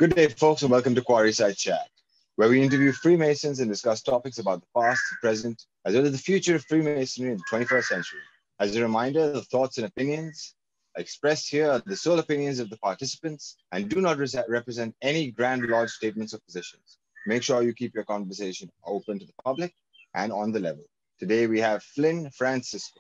Good day, folks, and welcome to Quarry Side Chat, where we interview Freemasons and discuss topics about the past, the present, as well as the future of Freemasonry in the 21st century. As a reminder, the thoughts and opinions expressed here are the sole opinions of the participants and do not represent any Grand Lodge statements or positions. Make sure you keep your conversation open to the public and on the level. Today, we have Flynn Francisco.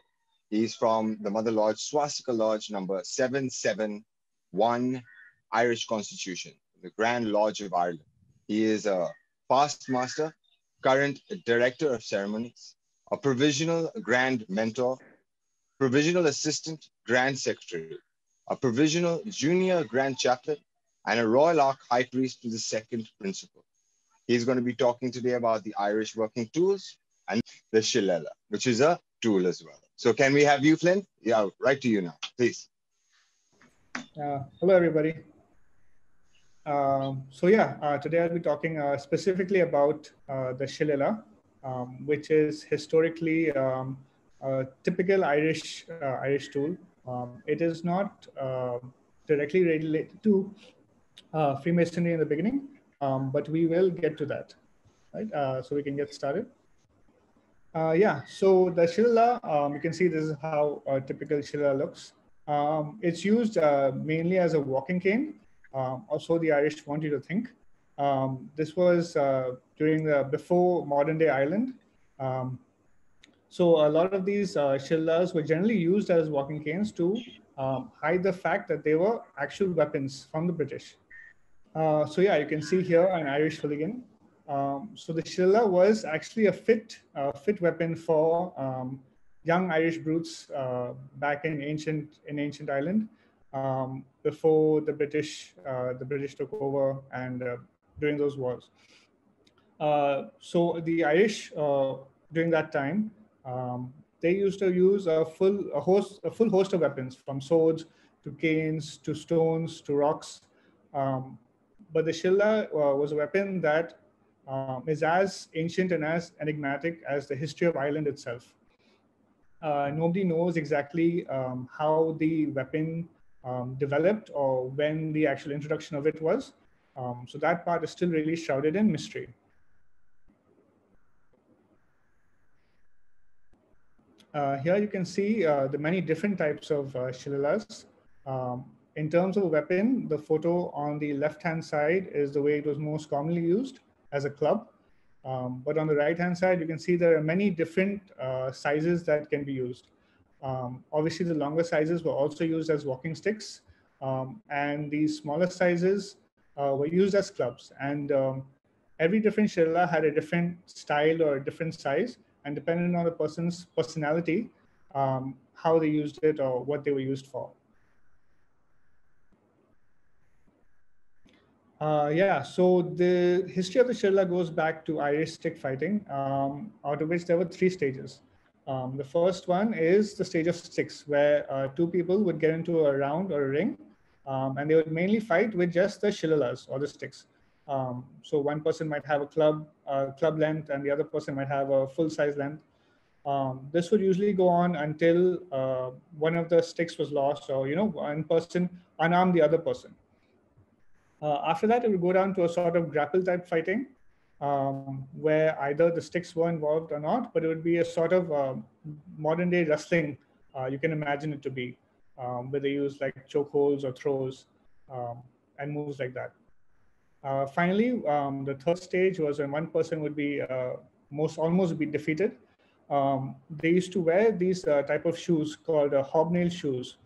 He's from the Mother Lodge, Swastika Lodge, number 771, Irish Constitution, the Grand Lodge of Ireland. He is a past master, current director of ceremonies, a provisional grand mentor, provisional assistant grand secretary, a provisional junior grand chaplain, and a Royal Ark high priest to the second principal. He's going to be talking today about the Irish working tools and the Shillelagh, which is a tool as well. So can we have you, Flynn? Yeah, right to you now, please. Hello, everybody. Today I'll be talking specifically about the Shillelagh, which is historically a typical Irish tool. It is not directly related to Freemasonry in the beginning, but we will get to that, right? So we can get started. So the Shillelagh, you can see this is how a typical Shillelagh looks. It's used mainly as a walking cane. Also, the Irish want you to think. This was during before modern day Ireland. So a lot of these Shillelaghs were generally used as walking canes to hide the fact that they were actual weapons from the British. You can see here an Irish hooligan. So the Shillelagh was actually a fit weapon for young Irish brutes back in ancient Ireland. Before the British took over and during those wars. So the Irish during that time, they used to use a full host of weapons, from swords to canes to stones to rocks. But the Shillelagh was a weapon that is as ancient and as enigmatic as the history of Ireland itself. Nobody knows exactly how the weapon developed or when the actual introduction of it was. So that part is still really shrouded in mystery. Here you can see the many different types of Shillelaghs. In terms of a weapon, the photo on the left-hand side is the way it was most commonly used, as a club. But on the right-hand side, you can see there are many different sizes that can be used. Obviously, the longer sizes were also used as walking sticks, and these smaller sizes were used as clubs. And every different Shillelagh had a different style or a different size, and depending on the person's personality, how they used it or what they were used for. So the history of the Shillelagh goes back to Irish stick fighting, out of which there were 3 stages. The first one is the stage of sticks, where 2 people would get into a round or a ring, and they would mainly fight with just the Shillelaghs or the sticks. So one person might have a club length, and the other person might have a full-size length. This would usually go on until one of the sticks was lost, or one person unarmed the other person. After that, it would go down to a sort of grapple type fighting, where either the sticks were involved or not, but it would be a sort of modern day wrestling, you can imagine it to be, where they use like chokeholds or throws and moves like that. Finally, the third stage was when one person would be almost be defeated. They used to wear these type of shoes called hobnail shoes.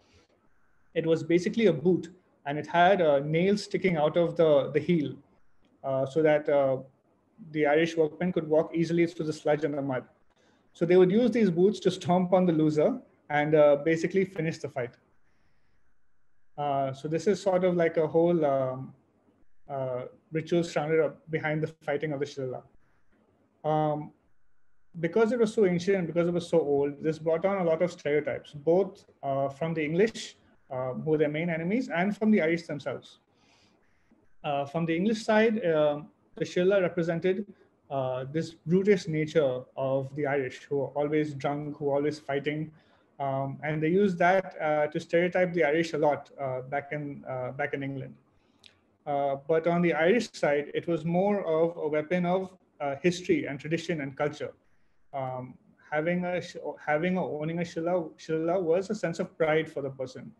It was basically a boot, and it had nails sticking out of the heel, so that the Irish workmen could walk easily through the sludge and the mud. So they would use these boots to stomp on the loser and basically finish the fight. So this is sort of like a whole ritual surrounded up behind the fighting of the Shillelagh. Because it was so ancient and because it was so old, this brought on a lot of stereotypes, both from the English, who were their main enemies, and from the Irish themselves. From the English side, the Shillelagh represented this brutish nature of the Irish, who were always drunk, who were always fighting, and they used that to stereotype the Irish a lot back in England. But on the Irish side, it was more of a weapon of history and tradition and culture. Um, having or owning a Shillelagh was a sense of pride for the person,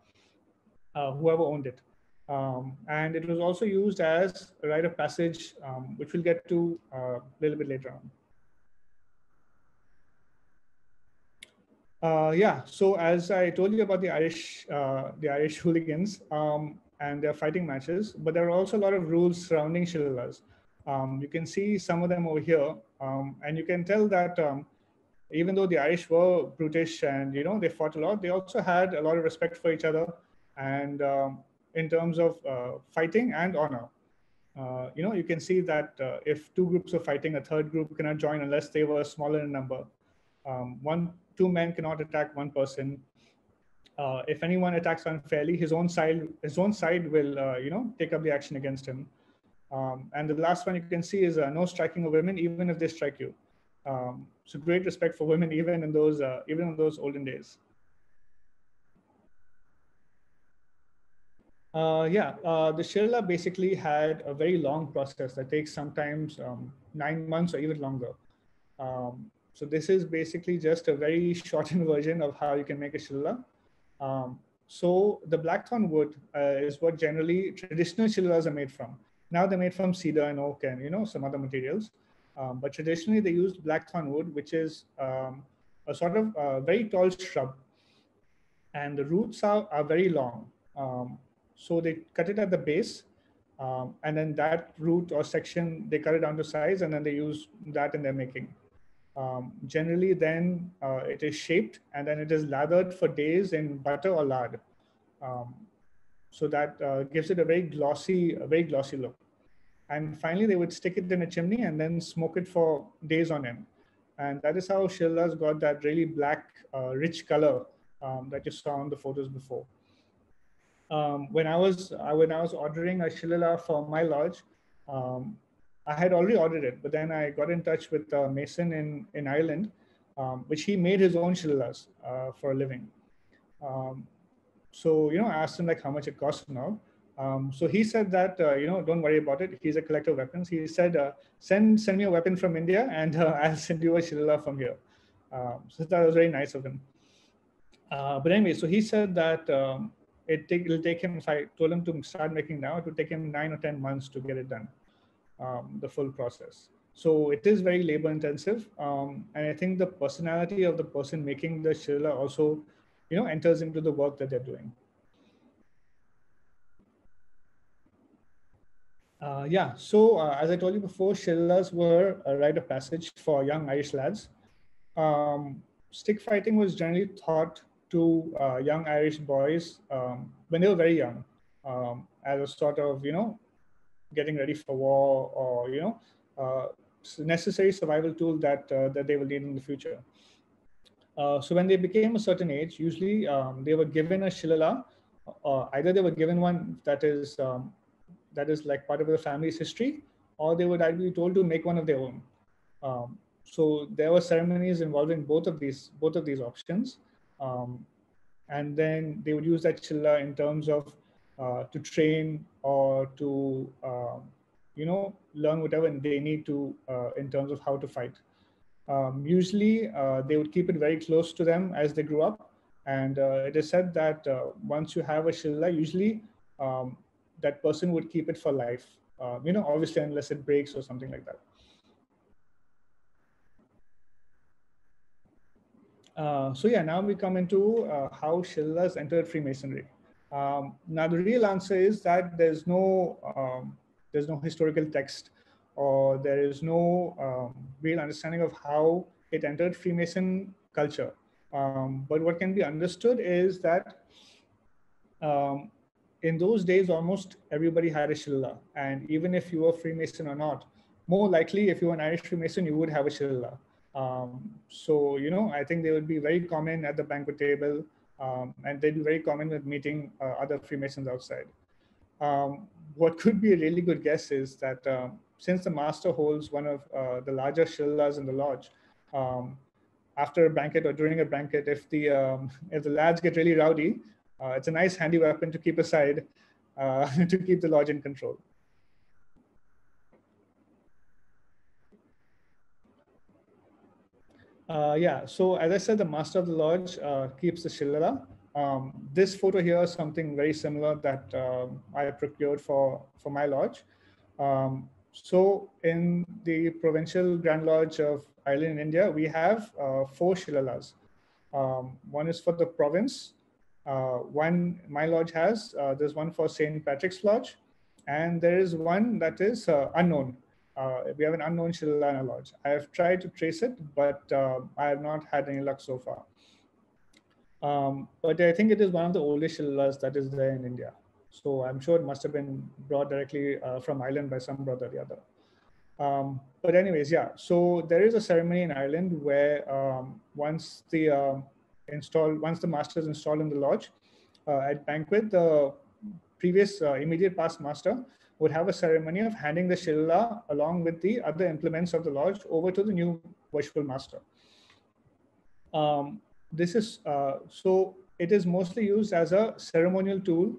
whoever owned it. And it was also used as a rite of passage, which we'll get to a little bit later on. Yeah, so as I told you about the Irish hooligans and their fighting matches, but there are also a lot of rules surrounding Shillelaghs. You can see some of them over here, and you can tell that even though the Irish were brutish and they fought a lot, they also had a lot of respect for each other, and in terms of fighting and honor. You can see that if two groups are fighting, a third group cannot join unless they were smaller in number. Two men cannot attack one person. If anyone attacks unfairly, his own side will take up the action against him. And the last one you can see is no striking of women, even if they strike you. So great respect for women, even in those olden days. The Shillelagh basically had a very long process that takes sometimes 9 months or even longer. So this is basically just a very shortened version of how you can make a Shillelagh. So the blackthorn wood is what generally traditional Shillelaghs are made from. Now they're made from cedar and oak and some other materials. But traditionally they used blackthorn wood, which is a sort of very tall shrub. And the roots are very long. So they cut it at the base, and then that root or section, they cut it down to size, and then they use that in their making. Generally, then it is shaped, and then it is lathered for days in butter or lard. So that gives it a very glossy look. And finally, they would stick it in a chimney and then smoke it for days on end. And that is how Shillelaghs got that really black, rich color that you saw on the photos before. When I was ordering a Shillelagh for my lodge, I had already ordered it, but then I got in touch with a mason in Ireland, which he made his own Shillelaghs for a living. So I asked him like how much it costs now. So he said that don't worry about it. He's a collector of weapons. He said send me a weapon from India, and I'll send you a Shillelagh from here. So that was very nice of him. But anyway, so he said that it'll take him, if I told him to start making now, it would take him 9 or 10 months to get it done, the full process. So it is very labor intensive. And I think the personality of the person making the Shillelagh also, enters into the work that they're doing. So as I told you before, Shillelaghs were a rite of passage for young Irish lads. Stick fighting was generally taught to young Irish boys when they were very young, as a sort of, getting ready for war, or, necessary survival tool that they will need in the future. So when they became a certain age, usually they were given a Shillelagh, or either they were given one that is like part of the family's history, or they would either be told to make one of their own. So there were ceremonies involving both of these options, and then they would use that Shillelagh in terms of to train or to learn whatever they need to in terms of how to fight. Usually, they would keep it very close to them as they grew up, and it is said that once you have a Shillelagh, usually that person would keep it for life. Obviously, unless it breaks or something like that. Now we come into how Shillelaghs entered Freemasonry. Now the real answer is that there's no historical text, or there is no real understanding of how it entered Freemason culture. But what can be understood is that in those days, almost everybody had a Shillelagh, and even if you were Freemason or not, more likely if you were an Irish Freemason, you would have a Shillelagh. I think they would be very common at the banquet table, and they'd be very common with meeting other Freemasons outside. What could be a really good guess is that since the master holds one of the larger Shillelaghs in the lodge, after a banquet or during a banquet, if the lads get really rowdy, it's a nice handy weapon to keep aside to keep the lodge in control. Yeah, so as I said, the master of the lodge keeps the Shillelagh. This photo here is something very similar that I procured for my lodge. So in the provincial Grand Lodge of Ireland in India, we have four Shillelaghs. One is for the province. One my lodge has. There's one for St. Patrick's Lodge, and there is one that is unknown. We have an unknown Shillelagh in our lodge. I have tried to trace it, but I have not had any luck so far. But I think it is one of the oldest Shillelaghs that is there in India. So I'm sure it must have been brought directly from Ireland by some brother or the other. But anyways, yeah. So there is a ceremony in Ireland where once the master is installed in the lodge, at banquet, the previous immediate past master would have a ceremony of handing the Shillelagh along with the other implements of the lodge over to the new worshipful master. This is so it is mostly used as a ceremonial tool.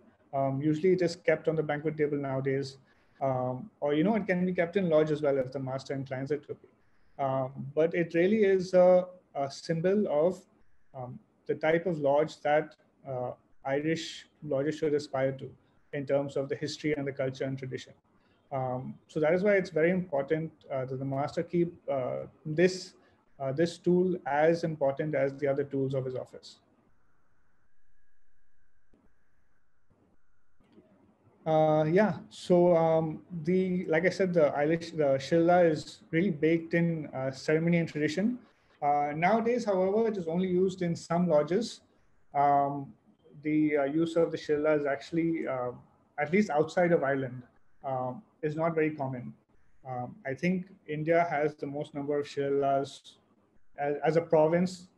Usually it is kept on the banquet table nowadays, or it can be kept in lodge as well if the master inclines it to be. But it really is a symbol of the type of lodge that Irish lodges should aspire to in terms of the history and the culture and tradition. So that is why it's very important that the master keep this tool as important as the other tools of his office. Yeah, so like I said, the Shillelagh is really baked in ceremony and tradition. Nowadays, however, it is only used in some lodges. The use of the Shillelagh is actually, at least outside of Ireland, is not very common. I think India has the most number of Shillellaghs as a province,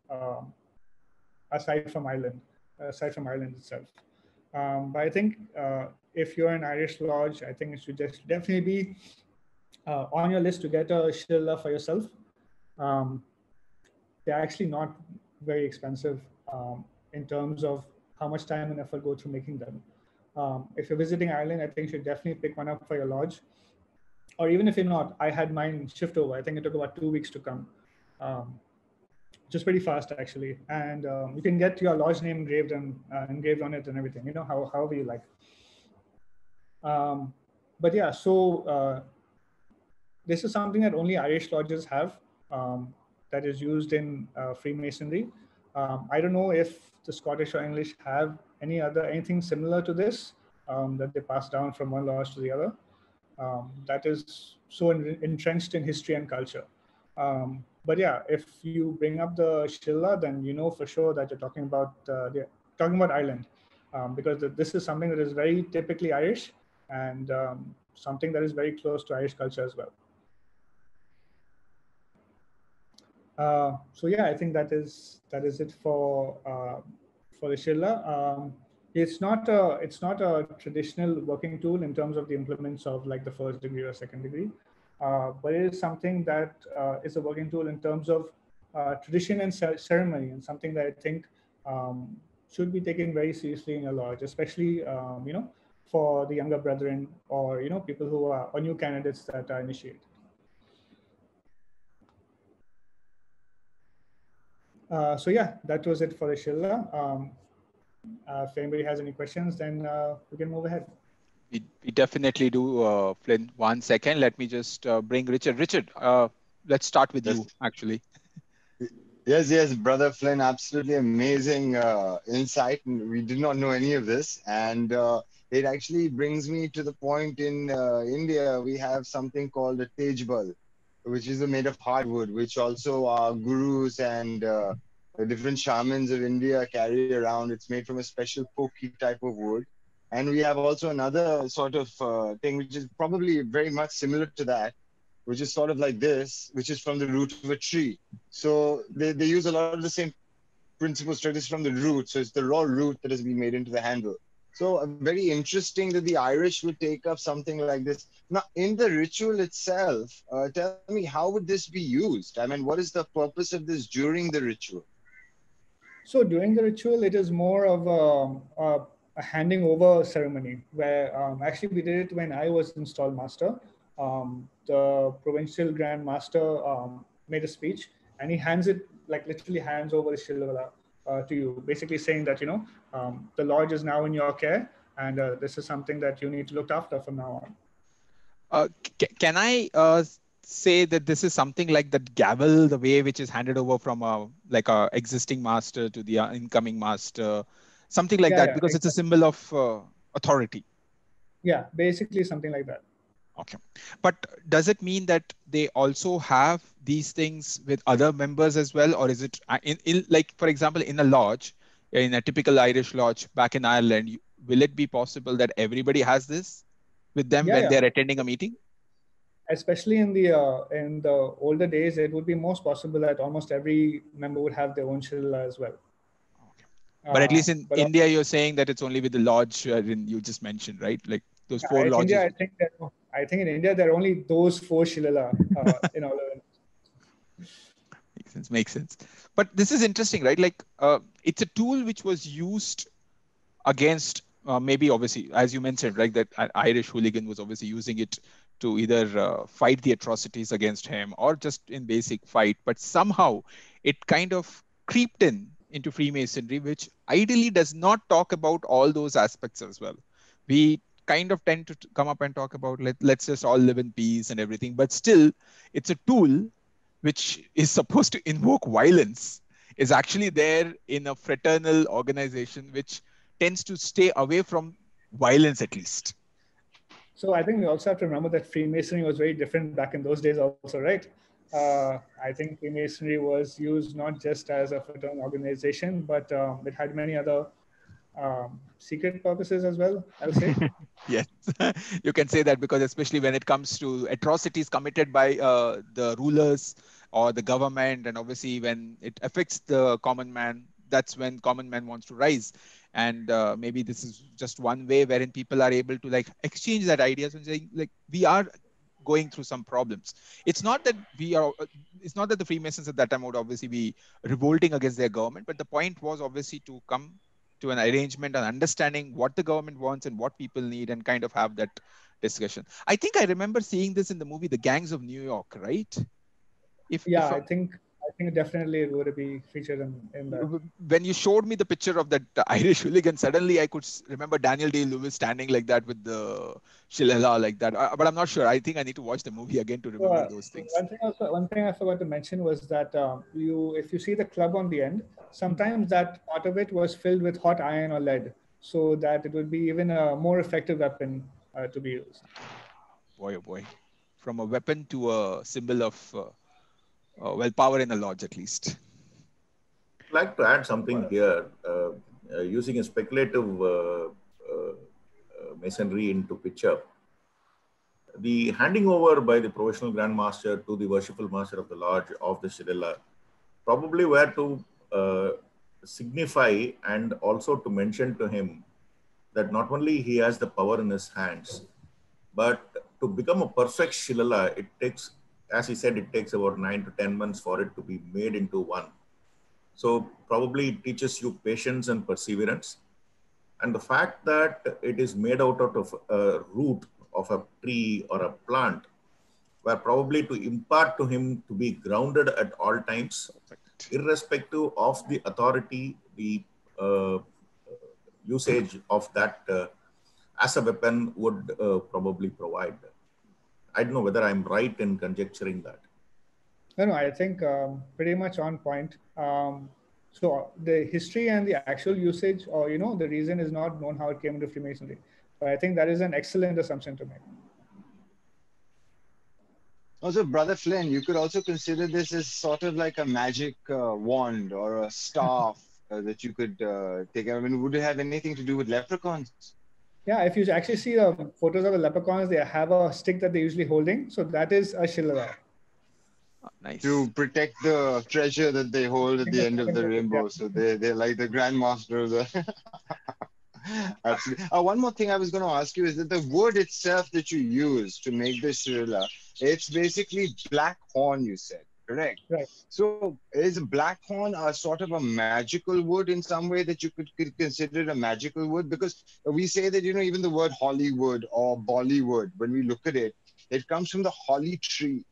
aside from Ireland itself. But I think if you're an Irish lodge, I think it should just definitely be on your list to get a Shillelagh for yourself. They're actually not very expensive in terms of how much time and effort go through making them. If you're visiting Ireland, I think you should definitely pick one up for your lodge. Or even if you're not, I had mine shipped over. I think it took about 2 weeks to come. Just pretty fast actually, and you can get your lodge name engraved on it and everything. However you like. But yeah, so this is something that only Irish lodges have. That is used in Freemasonry. I don't know if the Scottish or English have anything similar to this that they pass down from one lodge to the other. That is so entrenched in history and culture. But yeah, if you bring up the Shillelagh, then you know for sure that you're talking about Ireland, because this is something that is very typically Irish and something that is very close to Irish culture as well. So yeah, I think that is it for the Shillelagh. It's not a traditional working tool in terms of the implements of like the first degree or second degree, but it is something that is a working tool in terms of tradition and ceremony, and something that I think should be taken very seriously in a lodge, especially for the younger brethren or people who are or new candidates that are initiated. So yeah, that was it for the Shillelagh. If anybody has any questions, then we can move ahead. We definitely do, Flynn. 1 second, let me just bring Richard. Richard, let's start with you, actually. Yes, brother Flynn, absolutely amazing insight. We did not know any of this, and it actually brings me to the point in India. We have something called a Tejbal, which is made of hardwood, which also our gurus and the different shamans of India carry around. It's made from a special pokey type of wood. And we have also another sort of thing, which is probably very much similar to that, which is sort of like this, which is from the root of a tree. So they use a lot of the same principles straight from the root. So it's the raw root that has been made into the handle. So very interesting that the Irish would take up something like this. Now, in the ritual itself, tell me, how would this be used? I mean, what is the purpose of this during the ritual? So during the ritual, it is more of a handing over ceremony where actually we did it when I was installed master. The provincial grand master made a speech and he hands it like literally hands over the Shillelagh to you, basically saying that, the lodge is now in your care, and this is something that you need to look after from now on. Can I say that this is something like that gavel, the way which is handed over from a existing master to the incoming master, something like that, because it's a symbol of authority. Yeah, basically something like that. Okay. But does it mean that they also have these things with other members as well? Or is it in like, for example, in a lodge, in a typical Irish lodge back in Ireland, will it be possible that everybody has this with them when they're attending a meeting? Especially in the older days, it would be most possible that almost every member would have their own Shillelagh as well. Okay. But at least in India, you're saying that it's only with the lodge you just mentioned, right? Like those 4 lodges. India, I think in India there are only those 4 Shillelagh in all of it. Makes sense. But this is interesting, right? Like it's a tool which was used against maybe obviously, as you mentioned, right, that an Irish hooligan was obviously using it to either fight the atrocities against him or just in basic fight. But somehow it kind of creeped into Freemasonry, which ideally does not talk about all those aspects as well. We kind of tend to come up and talk about let's just all live in peace and everything. But still, it's a tool which is supposed to invoke violence, is actually there in a fraternal organization which tends to stay away from violence at least. So I think we also have to remember that Freemasonry was very different back in those days also, right? I think Freemasonry was used not just as a fraternal organization, but it had many other secret purposes as well, I'll say. Yes, you can say that, because especially when it comes to atrocities committed by the rulers or the government, and obviously when it affects the common man, that's when common man wants to rise. And maybe this is just one way wherein people are able to like exchange that ideas and saying like, we are going through some problems. It's not that it's not that the Freemasons at that time would obviously be revolting against their government, but the point was obviously to come to an arrangement and understanding what the government wants and what people need, and kind of have that discussion. I think I remember seeing this in the movie The Gangs of New York, right? I think definitely it would be featured in that. When you showed me the picture of that Irish hooligan, suddenly I could remember Daniel Day-Lewis standing like that with the Shillelagh like that. But I'm not sure. I think I need to watch the movie again to remember those things. One thing I forgot to mention was that if you see the club on the end, sometimes that part of it was filled with hot iron or lead, so that it would be even a more effective weapon to be used. Boy, oh boy. From a weapon to a symbol of power in a lodge, at least. I'd like to add something here. Using a speculative masonry into picture, the handing over by the professional Grand Master to the worshipful master of the lodge of the Shillelagh probably were to signify and also to mention to him that not only he has the power in his hands, but to become a perfect Shillelagh, it takes, as he said, it takes about 9 to 10 months for it to be made into one. So probably it teaches you patience and perseverance. And the fact that it is made out of a root of a tree or a plant were probably to impart to him to be grounded at all times, irrespective of the authority, the usage of that as a weapon would probably provide. I don't know whether I'm right in conjecturing that. No, I think pretty much on point. So the history and the actual usage, or the reason is not known how it came into Freemasonry. But I think that is an excellent assumption to make. Also, Brother Flynn, you could also consider this as sort of like a magic wand or a staff that you could take. I mean, would it have anything to do with leprechauns? Yeah, if you actually see the photos of the leprechauns, they have a stick that they're usually holding. So that is a Shillelagh. Nice. To protect the treasure that they hold at the end of the rainbow. So they're like the grandmaster of the... Absolutely. One more thing I was going to ask you is that the wood itself that you use to make the Shillelagh, it's basically black horn, you said, correct? Right. So is black horn a sort of a magical wood in some way that you could consider a magical wood? Because we say that, even the word Hollywood or Bollywood, when we look at it, it comes from the holly tree.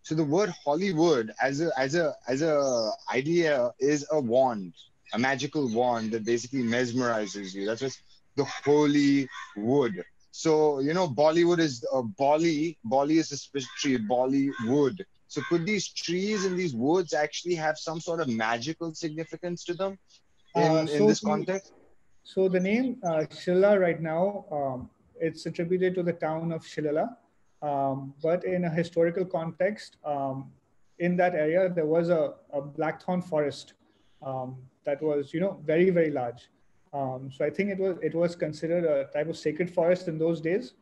So the word Hollywood as a idea is a wand, a magical wand that basically mesmerizes you. That's what's the holy wood. So Bollywood is Bolly is a special tree, Bollywood. So could these trees and these woods actually have some sort of magical significance to them in this context? So the name Shillelagh right now, it's attributed to the town of Shillelagh. But in a historical context, in that area, there was a Blackthorne Forest that was, very, very large. So I think it was considered a type of sacred forest in those days.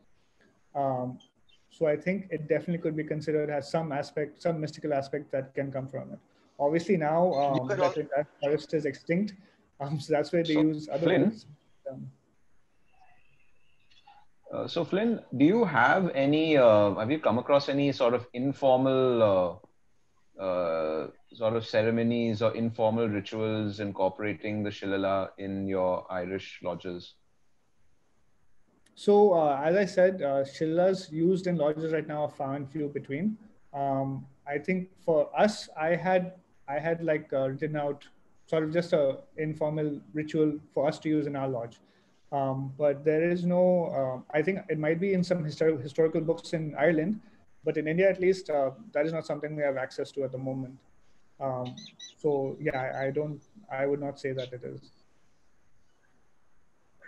So I think it definitely could be considered as some mystical aspect that can come from it. Obviously now that entire forest is extinct, so that's why they use other Flynn, words. So Flynn, do you have have you come across any sort of informal sort of ceremonies or informal rituals incorporating the Shillelagh in your Irish lodges? So as I said, Shillelaghs used in lodges right now are far and few between. I think for us, I had like written out sort of just a informal ritual for us to use in our lodge. But there is no, I think it might be in some historical books in Ireland, but in India at least, that is not something we have access to at the moment. So yeah, I would not say that it is.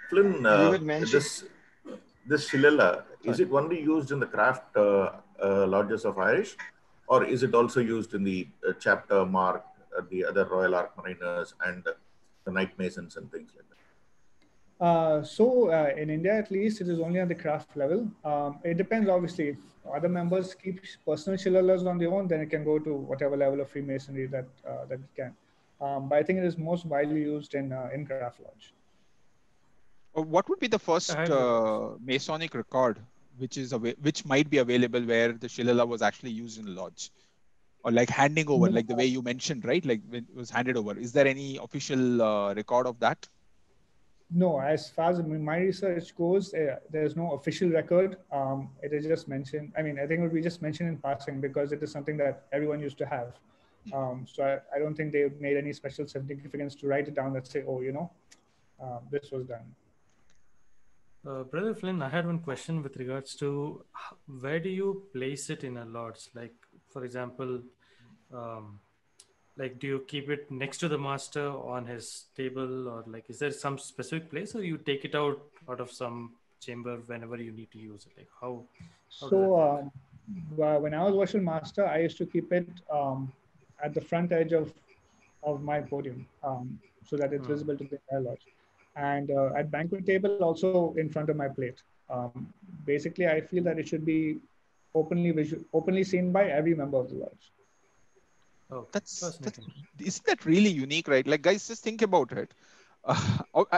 Flynn, You had mentioned this Shillelagh, is it only used in the craft lodges of Irish, or is it also used in the chapter mark, the other Royal Ark Mariners and the Knight Masons and things like that? So in India, at least, it is only at the craft level. It depends, obviously. If other members keep personal Shillelaghs on their own, then it can go to whatever level of Freemasonry that it can. But I think it is most widely used in craft lodge. What would be the first Masonic record which might be available where the Shillelagh was actually used in the lodge? Or like handing over, like the way you mentioned, right? Like when it was handed over. Is there any official record of that? No, as far as my research goes, there's no official record. It is just mentioned. I mean, I think it would be just mentioned in passing because it is something that everyone used to have. So I don't think they made any special significance to write it down that say, oh, this was done. Brother Flynn, I had one question with regards to where do you place it in a lodge? Like, for example, like, do you keep it next to the master on his table, or like, is there some specific place, or you take it out of some chamber whenever you need to use it? Like, how so when I was worship master, I used to keep it at the front edge of my podium so that it's visible to the entire lodge. And at banquet table, also in front of my plate. Basically, I feel that it should be openly seen by every member of the lodge. Oh, isn't that really unique, right? Like, guys, just think about it.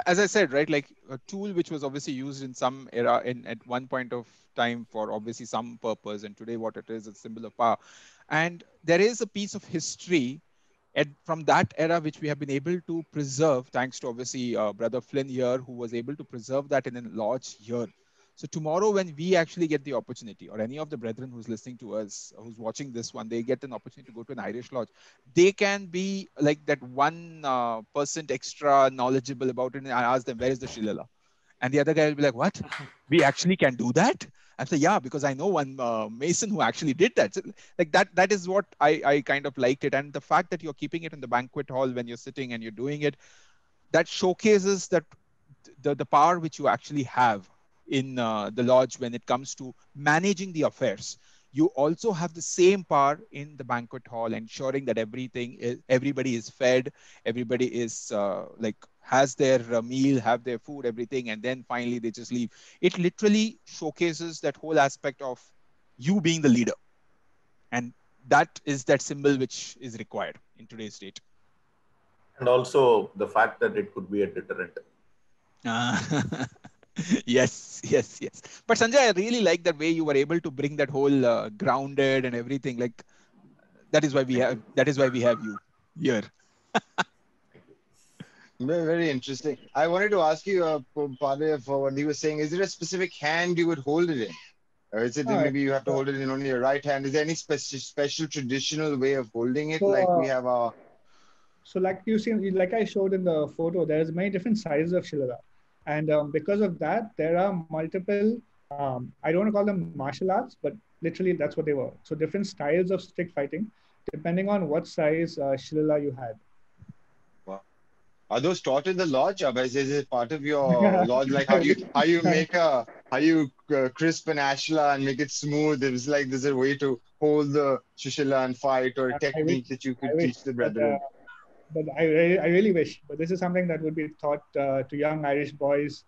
As I said, right, like a tool which was obviously used in some era at one point of time for obviously some purpose, and today what it is, a symbol of power. And there is a piece of history from that era which we have been able to preserve, thanks to obviously Brother Flynn here, who was able to preserve that in a lodge here. So tomorrow when we actually get the opportunity, or any of the brethren who's listening to us, who's watching this one, they get an opportunity to go to an Irish lodge, they can be like that 1% extra knowledgeable about it, and I ask them, where is the Shillelagh? And the other guy will be like, what? We actually can do that? I say, yeah, because I know one Mason who actually did that. So, like that is what I kind of liked it. And the fact that you're keeping it in the banquet hall when you're sitting and you're doing it, that showcases that the power which you actually have in the lodge when it comes to managing the affairs. You also have the same power in the banquet hall, ensuring that everybody is fed, everybody is has their meal, have their food, everything, and then finally they just leave. It literally showcases that whole aspect of you being the leader, and that is that symbol which is required in today's date. And also the fact that it could be a deterrent. Yes. But Sanjay, I really like that way you were able to bring that whole grounded and everything. Like that is why we have you here. Very, very interesting. I wanted to ask you, Padre, for what he was saying. Is there a specific hand you would hold it in? Or is it that maybe you have to hold it in only your right hand? Is there any special traditional way of holding it? So, Like we have our... So like you see, like I showed in the photo, there's many different sizes of Shillelagh. And because of that, there are multiple, I don't want to call them martial arts, but literally that's what they were. So different styles of stick fighting, depending on what size Shillelagh you had. Wow. Are those taught in the lodge? Or is it part of your lodge? Like how you make crisp an ashla and make it smooth? It's like there's a way to hold the shishila and fight, or a technique that you could teach the brethren. But I really wish. But this is something that would be taught to young Irish boys,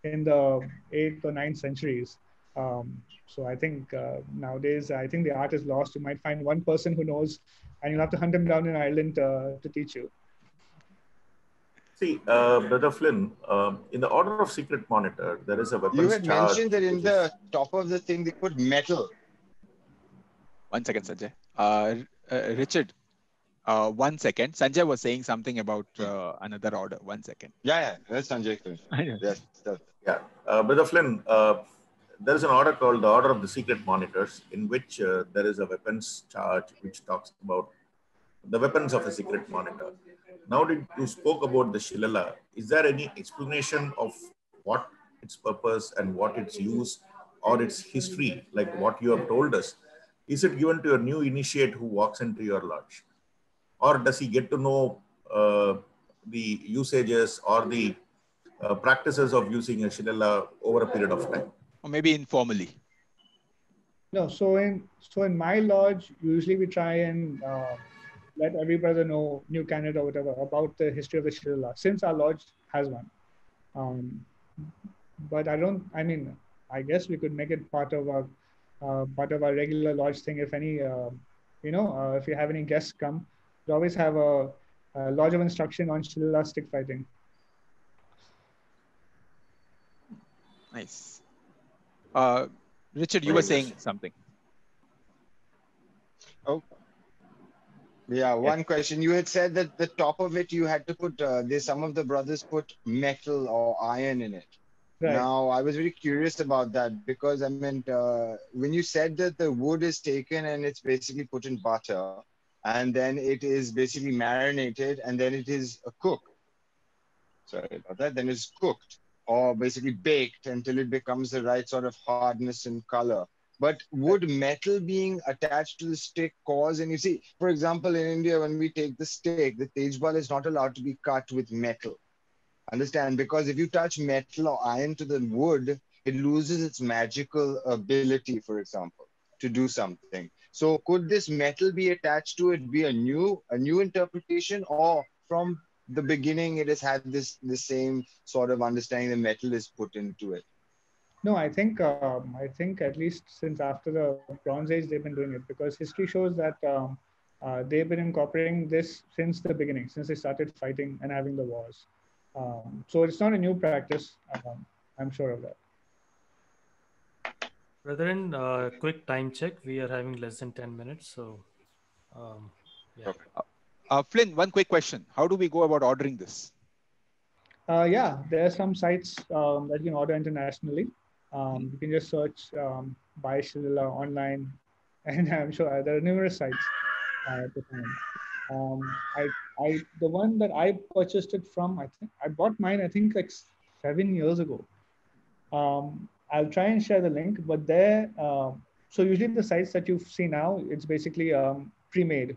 in the 8th or 9th centuries. So I think nowadays, I think the art is lost. You might find one person who knows, and you'll have to hunt him down in Ireland to teach you. See, Brother Flynn, in the Order of Secret Monitor, there is a weapons You had charge, mentioned that in the top of the thing, they put metal. 1 second, Sanjay. Richard, 1 second. Sanjay was saying something about another order. 1 second. Yeah, that's Sanjay. Yes. Yeah. Brother Flynn, there is an order called the Order of the Secret Monitors, in which there is a weapons charge which talks about the weapons of a secret monitor. Now that you spoke about the Shillelagh, is there any explanation of what its purpose and what its use or its history, like what you have told us? Is it given to a new initiate who walks into your lodge? Or does he get to know the usages or the practices of using a Shillelagh over a period of time? Or maybe informally. No, so in my lodge, usually we try and let every brother know, new candidate or whatever, about the history of the Shillelagh, since our lodge has one. But I guess we could make it part of our regular lodge thing. If any, if you have any guests come, we always have a lodge of instruction on Shillelagh stick fighting. Nice. Richard, you were saying something. Oh. Yeah, one question. You had said that the top of it, you had to put, some of the brothers put metal or iron in it. Right. Now, I was very curious about that because, when you said that the wood is taken and it's basically put in butter, and then it is basically marinated, and then it is cooked. Sorry about that. Then it's cooked or basically baked until it becomes the right sort of hardness and color. But would metal being attached to the stick cause, and you see, for example, in India, when we take the steak, the tejbal is not allowed to be cut with metal. Understand? Because if you touch metal or iron to the wood, it loses its magical ability, for example, to do something. So could this metal be attached to it be a new interpretation, or from the beginning it has had the same sort of understanding the metal is put into it? No, I think at least since after the Bronze Age, they've been doing it, because history shows that they've been incorporating this since the beginning, since they started fighting and having the wars. So it's not a new practice. I'm sure of that. Brethren, quick time check. We are having less than 10 minutes. So, yeah. Flynn, one quick question. How do we go about ordering this? Yeah, there are some sites that you can order internationally. You can just search buy Shillelagh online, and I'm sure there are numerous sites to find. The one that I purchased it from, I bought mine, I think like 7 years ago. I'll try and share the link, but there, so usually the sites that you see now, it's basically pre-made.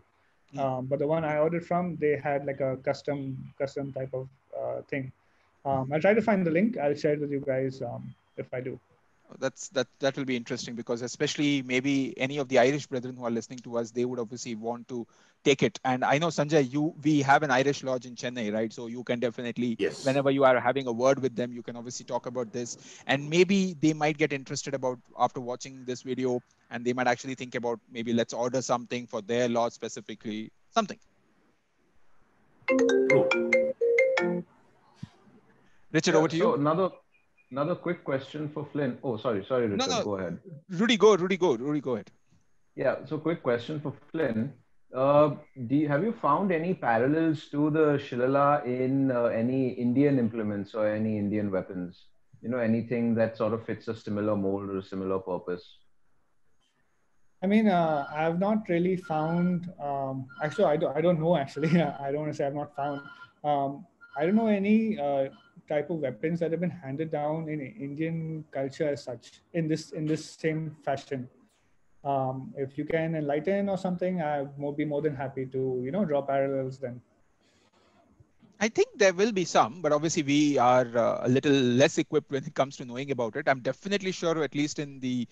But the one I ordered from, they had like a custom type of thing. I'll try to find the link. I'll share it with you guys if I do. That will be interesting, because especially maybe any of the Irish brethren who are listening to us, they would obviously want to take it. And I know, Sanjay, we have an Irish lodge in Chennai, right? So you can definitely, whenever you are having a word with them, you can obviously talk about this, and maybe they might get interested about after watching this video, and they might actually think about maybe let's order something for their lodge specifically, something. Richard, over to you. Another quick question for Flynn. Oh, sorry, Richard. No. Go ahead. Rudy, go ahead. Yeah. So, quick question for Flynn. Have you found any parallels to the Shillelagh in any Indian implements or any Indian weapons? anything that sort of fits a similar mold or a similar purpose? I mean, I've not really found. Actually, I don't know. Actually, I don't want to say I've not found. I don't know any type of weapons that have been handed down in Indian culture as such in this same fashion. If you can enlighten or something, I would be more than happy to draw parallels then. I think there will be some, but obviously we are a little less equipped when it comes to knowing about it. I'm definitely sure, at least in the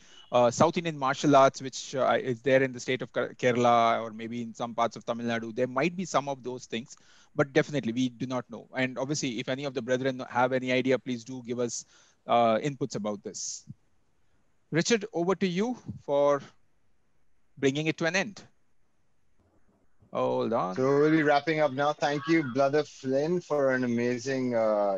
South Indian martial arts, which is there in the state of Kerala or maybe in some parts of Tamil Nadu, there might be some of those things, but definitely we do not know. And obviously, if any of the brethren have any idea, please do give us inputs about this. Richard, over to you for bringing it to an end. Hold on. So we'll be wrapping up now. Thank you, Brother Flynn, for an amazing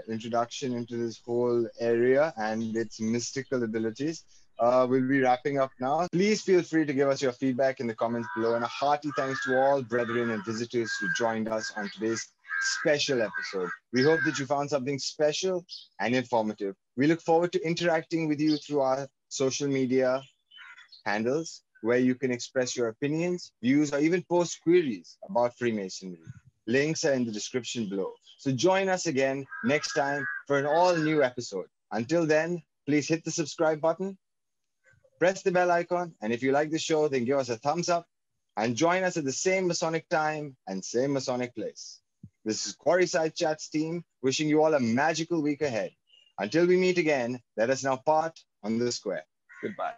introduction into this whole area and its mystical abilities. We'll be wrapping up now. Please feel free to give us your feedback in the comments below. And a hearty thanks to all brethren and visitors who joined us on today's special episode. We hope that you found something special and informative. We look forward to interacting with you through our social media handles, where you can express your opinions, views, or even post queries about Freemasonry. Links are in the description below. So join us again next time for an all-new episode. Until then, please hit the subscribe button, press the bell icon, and if you like the show, then give us a thumbs up and join us at the same Masonic time and same Masonic place. This is Quarry Side Chat's team wishing you all a magical week ahead. Until we meet again, let us now part on the square. Goodbye.